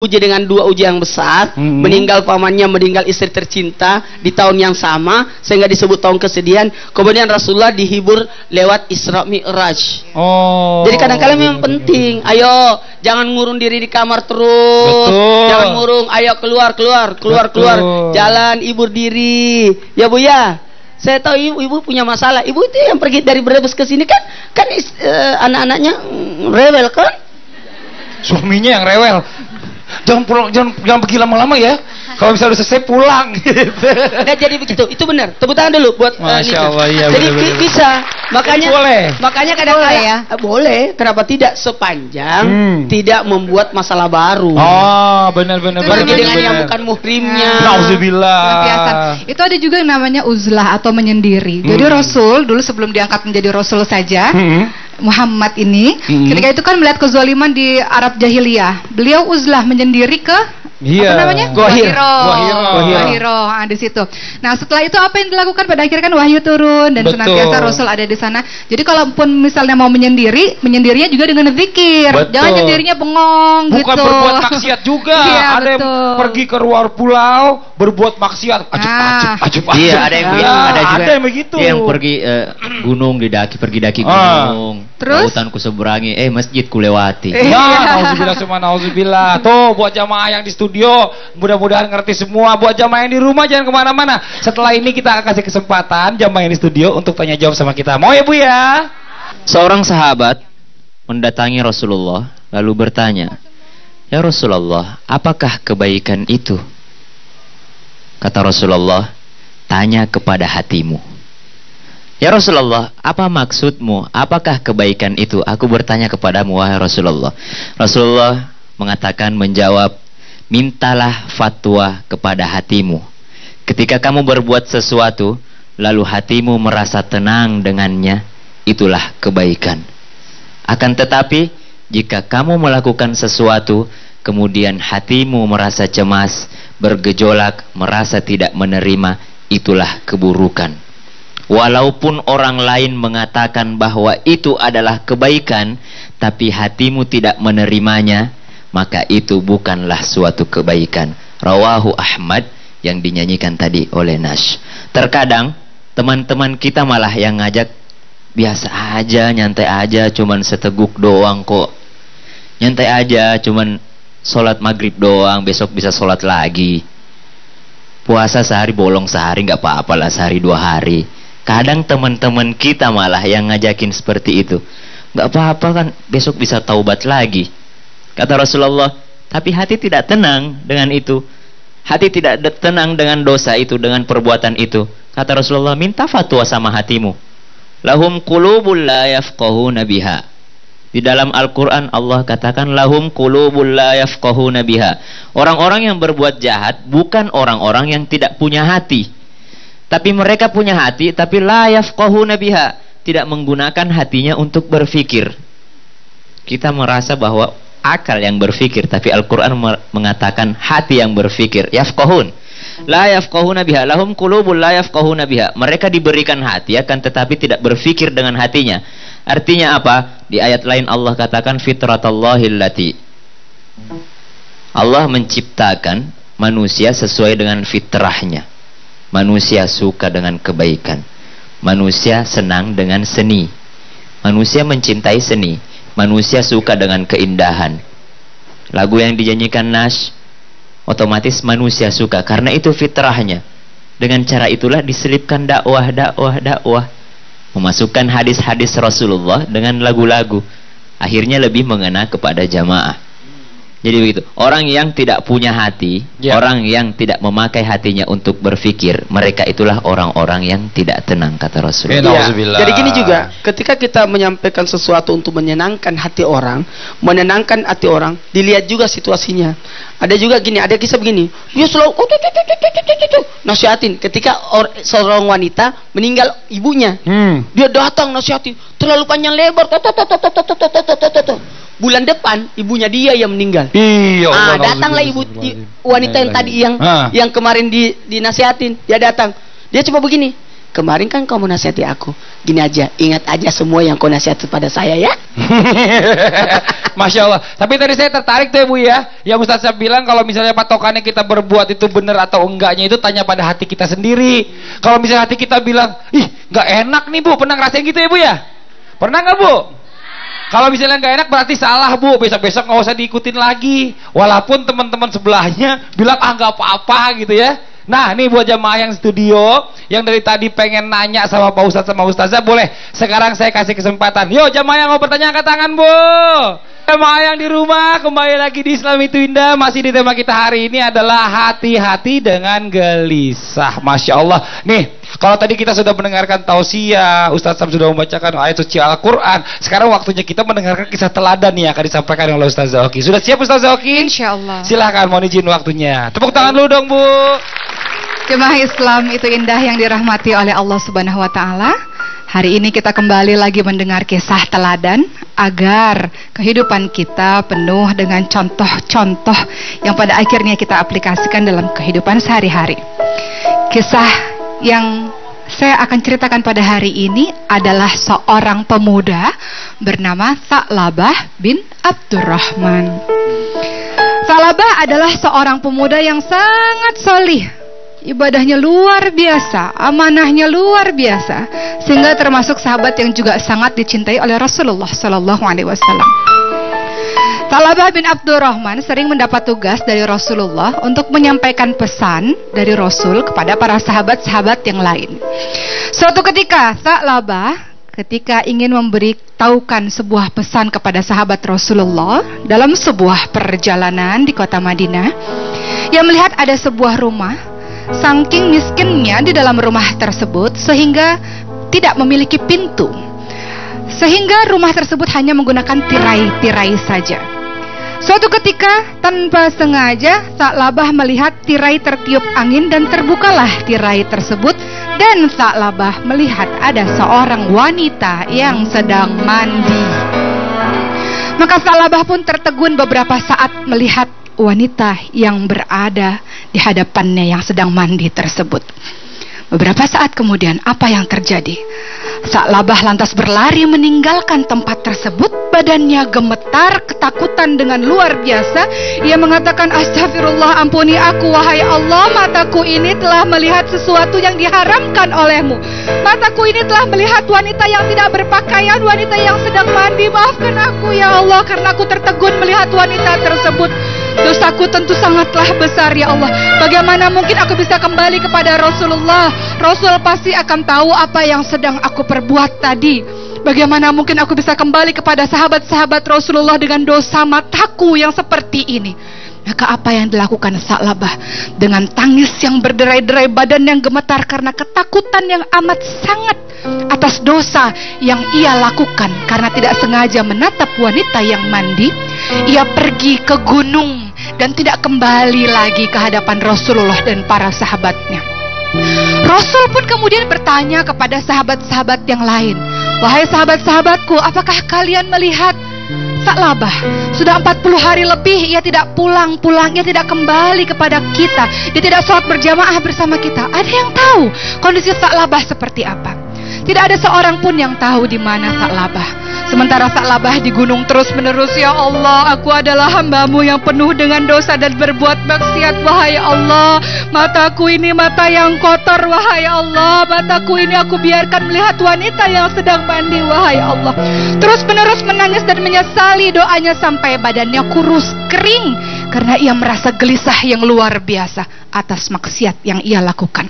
diuji dengan dua ujian yang besar, meninggal pamannya, meninggal istri tercinta di tahun yang sama, sehingga disebut tahun kesedihan. Kemudian Rasulullah dihibur lewat Isra Mi'raj. Jadi kadang-kadang memang penting. Ayo, jangan ngurung diri di kamar terus. Betul. Jangan ngurung, ayo keluar. Jalan, hibur diri. Ya Bu ya. Saya tahu ibu punya masalah. Ibu itu yang pergi dari Brebes ke sini kan anak-anaknya rewel kan? Suaminya yang rewel. Jangan pergi lama-lama ya. Kalau bisa udah selesai pulang gitu. Nah, jadi begitu. Itu benar. Tepuk tangan dulu buat Masya Allah, iya, jadi bener. bisa. Boleh. Makanya kadang-kadang ya. Boleh. Kenapa tidak, sepanjang tidak membuat masalah baru. Oh, benar. Pergi dengan yang bukan muhrimnya. Nauzubillah. Itu ada juga yang namanya uzlah atau menyendiri. Jadi Rasul dulu sebelum diangkat menjadi Rasul saja, Muhammad ini ketika itu kan melihat kezaliman di Arab jahiliyah, beliau uzlah menyendiri ke apa namanya? Wahiro. Di situ. Nah, setelah itu apa yang dilakukan? Pada akhirnya kan wahyu turun dan senantiasa Rasul ada di sana. Jadi kalaupun misalnya mau menyendirinya juga dengan zikir. Jangan nyendirinya bengong bukan gitu. Berbuat maksiat juga. Ada yang pergi ke luar pulau berbuat maksiat. Ajib. Iya, ada yang begitu. Ada yang begitu. Yang pergi gunung pergi daki gunung. Terus? Lautan ku seberangi, masjid ku lewati. Nauzubillah. Tuh buat jamaah yang di studio, mudah-mudahan ngerti semua. Buat jamaah yang di rumah jangan kemana-mana. Setelah ini kita akan kasih kesempatan jamaah yang di studio untuk tanya jawab sama kita. Mau ya Bu ya? Seorang sahabat mendatangi Rasulullah lalu bertanya, "Ya Rasulullah, apakah kebaikan itu?" Kata Rasulullah, "Tanya kepada hatimu." "Ya Rasulullah, apa maksudmu? Apakah kebaikan itu?" "Aku bertanya kepadamu, wahai Rasulullah." Rasulullah menjawab, "Mintalah fatwa kepada hatimu. Ketika kamu berbuat sesuatu, lalu hatimu merasa tenang dengannya, itulah kebaikan. Akan tetapi, jika kamu melakukan sesuatu, kemudian hatimu merasa cemas, bergejolak, merasa tidak menerima, itulah keburukan. Walaupun orang lain mengatakan bahwa itu adalah kebaikan, tapi hatimu tidak menerimanya, maka itu bukanlah suatu kebaikan." Rawahu Ahmad, yang dinyanyikan tadi oleh Nash. Terkadang teman-teman kita malah yang ngajak biasa aja, nyantai aja, cuman seteguk doang kok. Nyantai aja, cuman sholat maghrib doang, besok bisa sholat lagi. Puasa sehari bolong sehari, nggak apa-apa lah, sehari 2 hari. Kadang teman-teman kita malah yang ngajakin seperti itu. Nggak apa-apa kan, besok bisa taubat lagi. Kata Rasulullah, tapi hati tidak tenang dengan itu. Hati tidak tenang dengan dosa itu, dengan perbuatan itu. Kata Rasulullah, minta fatwa sama hatimu. Lahum qulubul la yafqahuna biha. Di dalam Al-Quran Allah katakan, lahum qulubul la yafqahuna biha. Orang-orang yang berbuat jahat bukan orang-orang yang tidak punya hati, tapi mereka punya hati, tapi la yafqahuna biha, tidak menggunakan hatinya untuk berfikir. Kita merasa bahwa akal yang berfikir, tapi Al-Quran mengatakan hati yang berfikir. Yafqahun la yafqahuna biha, lahum qulubul la yafqahuna biha. Mereka diberikan hati, akan tetapi tidak berfikir dengan hatinya. Artinya apa? Di ayat lain Allah katakan, fitratallahillati, Allah menciptakan manusia sesuai dengan fitrahnya. Manusia suka dengan kebaikan, manusia senang dengan seni, manusia mencintai seni, manusia suka dengan keindahan. Lagu yang dinyanyikan Nash, otomatis manusia suka, karena itu fitrahnya. Dengan cara itulah diselipkan dakwah, memasukkan hadis-hadis Rasulullah dengan lagu-lagu, akhirnya lebih mengena kepada jamaah. Jadi begitu. Orang yang tidak punya hati, orang yang tidak memakai hatinya untuk berfikir, mereka itulah orang-orang yang tidak tenang, kata Rasulullah. Jadi gini juga, ketika kita menyampaikan sesuatu untuk menyenangkan hati orang, menenangkan hati orang, dilihat juga situasinya. Ada juga gini, ada kisah begini, dia selalu nasihatin. Ketika seorang wanita meninggal ibunya, dia datang nasihatin, terlalu panjang lebar, bulan depan ibunya dia yang meninggal. Datanglah wanita yang tadi yang kemarin dinasihatin, dia datang. Dia coba begini, kemarin kan kau menasihati aku. Gini aja, ingat aja semua yang kau nasihat pada saya ya. Masya Allah. Tapi tadi saya tertarik tuh ya Bu ya. Yang Ustaz Syaf bilang kalau misalnya patokannya kita berbuat itu benar atau enggaknya itu tanya pada hati kita sendiri. Kalau misalnya hati kita bilang, ih nggak enak nih Bu, pernah ngerasain gitu ya Bu ya? Pernah nggak Bu? Kalau misalnya nggak enak berarti salah Bu, besok-besok nggak usah diikutin lagi. Walaupun teman-teman sebelahnya bilang nggak apa-apa gitu ya. Nah nih buat jamaah yang studio, yang dari tadi pengen nanya sama Pak Ustadz sama Ustazah, boleh sekarang saya kasih kesempatan. Yo jamaah yang mau bertanya angkat tangan Bu. Jamaah yang di rumah, kembali lagi di Islam Itu Indah. Masih di tema kita hari ini adalah hati-hati dengan gelisah. Masya Allah. Nih, kalau tadi kita sudah mendengarkan tausiah, Ustaz Sam sudah membacakan ayat suci Al-Quran. Sekarang waktunya kita mendengarkan kisah teladan nih yang akan disampaikan oleh Ustaz Oki. Sudah siap Ustaz Oki? Insya Allah. Silahkan, mohon izin waktunya. Tepuk tangan dulu dong Bu. Jemaah Islam Itu Indah yang dirahmati oleh Allah Subhanahu wa Ta'ala. Hari ini kita kembali lagi mendengar kisah teladan agar kehidupan kita penuh dengan contoh-contoh yang pada akhirnya kita aplikasikan dalam kehidupan sehari-hari. Kisah yang saya akan ceritakan pada hari ini adalah seorang pemuda bernama Sa'labah bin Abdurrahman. Sa'labah adalah seorang pemuda yang sangat solih. Ibadahnya luar biasa, amanahnya luar biasa, sehingga termasuk sahabat yang juga sangat dicintai oleh Rasulullah Sallallahu Alaihi Wasallam. Sa'labah bin Abdurrahman sering mendapat tugas dari Rasulullah untuk menyampaikan pesan dari Rasul kepada para sahabat-sahabat yang lain. Suatu ketika Sa'labah ketika ingin memberitahukan sebuah pesan kepada sahabat Rasulullah dalam sebuah perjalanan di kota Madinah, ia melihat ada sebuah rumah. Saking miskinnya di dalam rumah tersebut sehingga tidak memiliki pintu, sehingga rumah tersebut hanya menggunakan tirai-tirai saja. Suatu ketika tanpa sengaja Sa'labah melihat tirai tertiup angin dan terbukalah tirai tersebut, dan Sa'labah melihat ada seorang wanita yang sedang mandi. Maka Sa'labah pun tertegun beberapa saat melihat wanita yang berada di hadapannya yang sedang mandi tersebut. Beberapa saat kemudian apa yang terjadi? Sa'labah lantas berlari meninggalkan tempat tersebut. Badannya gemetar ketakutan dengan luar biasa. Ia mengatakan, astagfirullah, ampuni aku wahai Allah, mataku ini telah melihat sesuatu yang diharamkan olehmu. Mataku ini telah melihat wanita yang tidak berpakaian, wanita yang sedang mandi. Maafkan aku ya Allah, karena aku tertegun melihat wanita tersebut. Dosaku tentu sangatlah besar ya Allah. Bagaimana mungkin aku bisa kembali kepada Rasulullah? Rasul pasti akan tahu apa yang sedang aku perbuat tadi. Bagaimana mungkin aku bisa kembali kepada sahabat-sahabat Rasulullah dengan dosa mataku yang seperti ini? Maka apa yang dilakukan Sa'labah? Dengan tangis yang berderai-derai, badan yang gemetar karena ketakutan yang amat sangat atas dosa yang ia lakukan karena tidak sengaja menatap wanita yang mandi, ia pergi ke gunung dan tidak kembali lagi ke hadapan Rasulullah dan para sahabatnya. Rasul pun kemudian bertanya kepada sahabat-sahabat yang lain, wahai sahabat-sahabatku, apakah kalian melihat Sa'labah? Sudah 40 hari lebih ia tidak pulang-pulang, ia tidak kembali kepada kita, dia tidak sholat berjamaah bersama kita. Ada yang tahu kondisi Sa'labah seperti apa? Tidak ada seorang pun yang tahu di mana Sa'labah. Sementara Sa'labah di gunung terus menerus, ya Allah, aku adalah hamba-Mu yang penuh dengan dosa dan berbuat maksiat, wahai Allah. Mataku ini mata yang kotor, wahai Allah. Mataku ini aku biarkan melihat wanita yang sedang mandi, wahai Allah. Terus menerus menangis dan menyesali doanya sampai badannya kurus kering karena ia merasa gelisah yang luar biasa atas maksiat yang ia lakukan.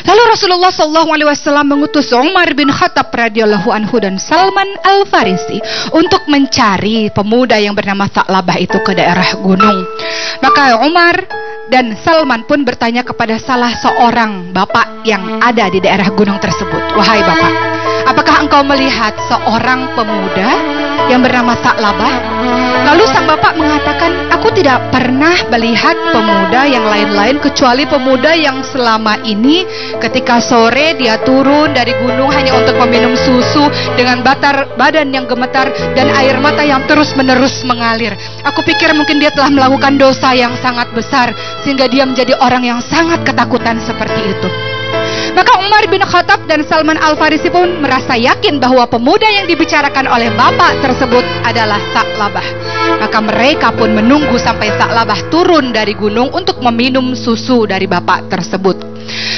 Lalu Rasulullah SAW mengutus Umar bin Khattab radhiyallahu anhu dan Salman Al-Farisi untuk mencari pemuda yang bernama Sa'labah itu ke daerah gunung. Maka Umar dan Salman pun bertanya kepada salah seorang bapak yang ada di daerah gunung tersebut, wahai bapak, apakah engkau melihat seorang pemuda yang bernama Sa'labah? Lalu sang bapak mengatakan, aku tidak pernah melihat pemuda yang lain-lain kecuali pemuda yang selama ini ketika sore dia turun dari gunung hanya untuk meminum susu dengan badan yang gemetar dan air mata yang terus-menerus mengalir. Aku pikir mungkin dia telah melakukan dosa yang sangat besar sehingga dia menjadi orang yang sangat ketakutan seperti itu. Maka Umar bin Khattab dan Salman Al-Farisi pun merasa yakin bahwa pemuda yang dibicarakan oleh bapak tersebut adalah Sa'labah. Maka mereka pun menunggu sampai Sa'labah turun dari gunung untuk meminum susu dari bapak tersebut.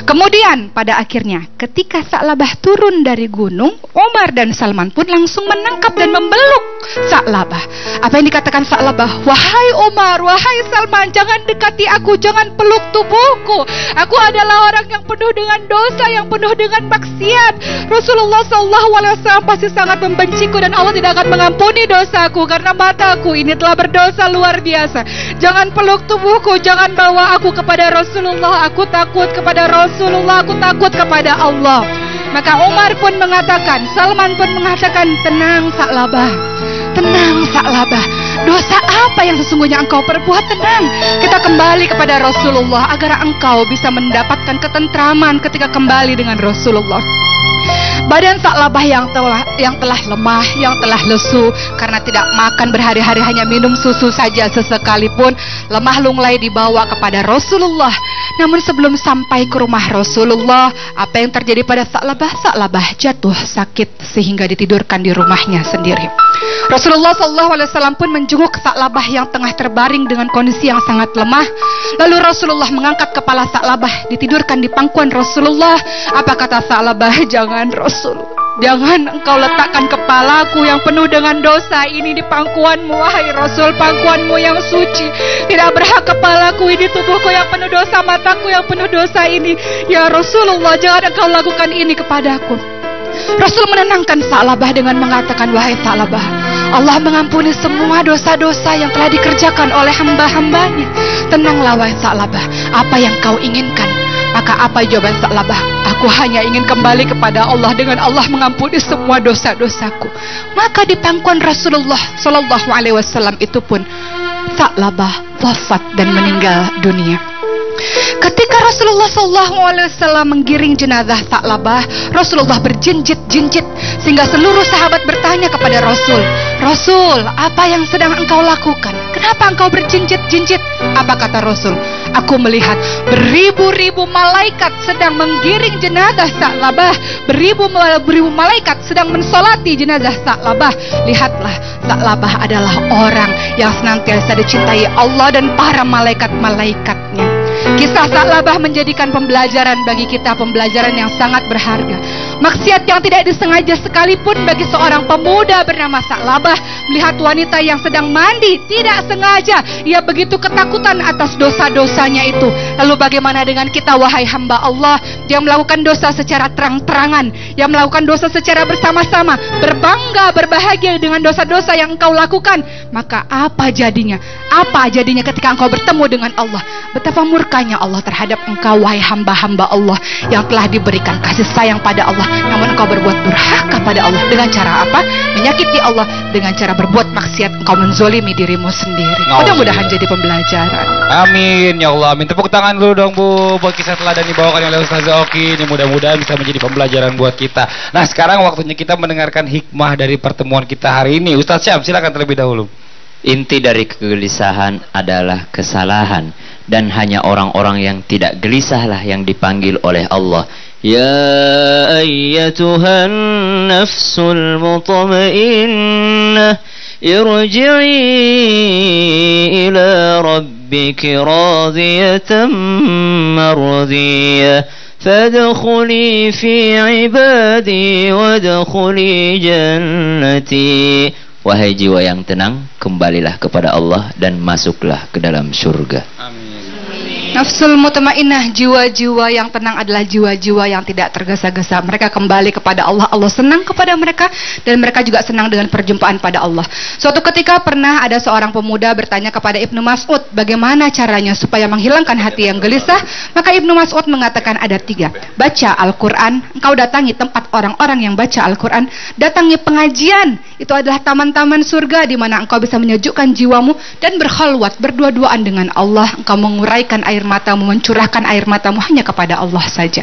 Kemudian pada akhirnya ketika Sa'labah turun dari gunung, Umar dan Salman pun langsung menangkap dan membeluk Sa'labah. Apa yang dikatakan Sa'labah? Wahai Umar, wahai Salman, jangan dekati aku, jangan peluk tubuhku. Aku adalah orang yang penuh dengan dosa, yang penuh dengan maksiat. Rasulullah SAW pasti sangat membenciku dan Allah tidak akan mengampuni dosaku karena mataku ini telah berdosa luar biasa. Jangan peluk tubuhku, jangan bawa aku kepada Rasulullah. Aku takut kepada Rasulullah, aku takut kepada Allah. Maka Umar pun mengatakan, Salman pun mengatakan, tenang Sa'labah, tenang Sa'labah, dosa apa yang sesungguhnya engkau perbuat? Tenang, kita kembali kepada Rasulullah agar engkau bisa mendapatkan ketentraman ketika kembali dengan Rasulullah. Badan Sa'labah yang telah lemah, yang telah lesu karena tidak makan berhari-hari, hanya minum susu saja sesekalipun, lemah lunglai dibawa kepada Rasulullah. Namun sebelum sampai ke rumah Rasulullah, apa yang terjadi pada Sa'labah? Sa'labah jatuh sakit sehingga ditidurkan di rumahnya sendiri. Rasulullah SAW pun menjenguk Sa'labah yang tengah terbaring dengan kondisi yang sangat lemah. Lalu Rasulullah mengangkat kepala Sa'labah, ditidurkan di pangkuan Rasulullah. Apa kata Sa'labah? Jangan Rasul, jangan engkau letakkan kepalaku yang penuh dengan dosa ini di pangkuanmu, wahai Rasul, pangkuanmu yang suci. Tidak berhak kepalaku ini, tubuhku yang penuh dosa, mataku yang penuh dosa ini. Ya Rasulullah, jangan engkau lakukan ini kepadaku. Rasul menenangkan Sa'labah dengan mengatakan, wahai Sa'labah, Allah mengampuni semua dosa-dosa yang telah dikerjakan oleh hamba-hambanya. Tenanglah wahai Sa'labah, apa yang kau inginkan? Maka apa jawaban Sa'labah? Aku hanya ingin kembali kepada Allah dengan Allah mengampuni semua dosa-dosaku. Maka di pangkuan Rasulullah SAW itu pun Sa'labah wafat dan meninggal dunia. Ketika Rasulullah SAW menggiring jenazah Sa'labah, Rasulullah berjinjit-jinjit sehingga seluruh sahabat bertanya kepada Rasul, Rasul, apa yang sedang engkau lakukan? Kenapa engkau berjinjit-jinjit? Apa kata Rasul? Aku melihat beribu-ribu malaikat sedang menggiring jenazah Sa'labah, beribu-ribu malaikat sedang mensolati jenazah Sa'labah. Lihatlah, Sa'labah adalah orang yang senantiasa dicintai Allah dan para malaikat-malaikatnya. Kisah Sa'labah menjadikan pembelajaran bagi kita, pembelajaran yang sangat berharga. Maksiat yang tidak disengaja sekalipun bagi seorang pemuda bernama Sa'labah melihat wanita yang sedang mandi, tidak sengaja ia begitu ketakutan atas dosa-dosanya itu. Lalu bagaimana dengan kita wahai hamba Allah yang melakukan dosa secara terang-terangan, yang melakukan dosa secara bersama-sama, berbangga, berbahagia dengan dosa-dosa yang engkau lakukan? Maka apa jadinya? Apa jadinya ketika engkau bertemu dengan Allah? Betapa murkanya Allah terhadap engkau wahai hamba-hamba Allah yang telah diberikan kasih sayang pada Allah, namun engkau berbuat durhaka pada Allah. Dengan cara apa? Menyakiti Allah. Dengan cara berbuat maksiat, engkau menzolimi dirimu sendiri. Mudah-mudahan jadi pembelajaran. Amin ya Allah, amin. Tepuk tangan dulu dong Bu buat kisah teladan dibawakan oleh Ustaz Oki. Ini mudah-mudahan bisa menjadi pembelajaran buat kita. Nah sekarang waktunya kita mendengarkan hikmah dari pertemuan kita hari ini. Ustaz Syam, silakan terlebih dahulu. Inti dari kegelisahan adalah kesalahan, dan hanya orang-orang yang tidak gelisahlah yang dipanggil oleh Allah. Ya ayyatuhan nafsul mutmainnah, irji'i ila rabbiki radiyatan mardiyah, fadkhuli fi ibadi wadkhuli jannati. Wahai jiwa yang tenang, kembalilah kepada Allah dan masuklah ke dalam surga. Amin. Nafsul mutmainnah, jiwa-jiwa yang tenang adalah jiwa-jiwa yang tidak tergesa-gesa. Mereka kembali kepada Allah, Allah senang kepada mereka, dan mereka juga senang dengan perjumpaan pada Allah. Suatu ketika pernah ada seorang pemuda bertanya kepada Ibnu Mas'ud, bagaimana caranya supaya menghilangkan hati yang gelisah? Maka Ibnu Mas'ud mengatakan ada 3. Baca Al-Quran, engkau datangi tempat orang-orang yang baca Al-Quran, datangi pengajian, itu adalah taman-taman surga di mana engkau bisa menyejukkan jiwamu, dan berkhalwat, berdua-duaan dengan Allah, engkau menguraikan air matamu, mencurahkan air matamu hanya kepada Allah saja.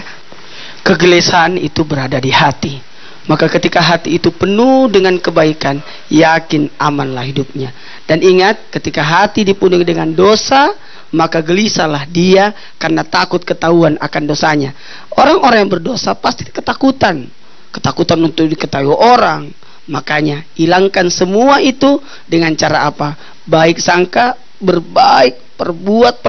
Kegelisahan itu berada di hati. Maka ketika hati itu penuh dengan kebaikan, yakin amanlah hidupnya. Dan ingat, ketika hati dipenuhi dengan dosa, maka gelisahlah dia karena takut ketahuan akan dosanya. Orang-orang yang berdosa pasti ketakutan untuk diketahui orang. Makanya hilangkan semua itu dengan cara apa? Baik sangka, berbaik, perbuat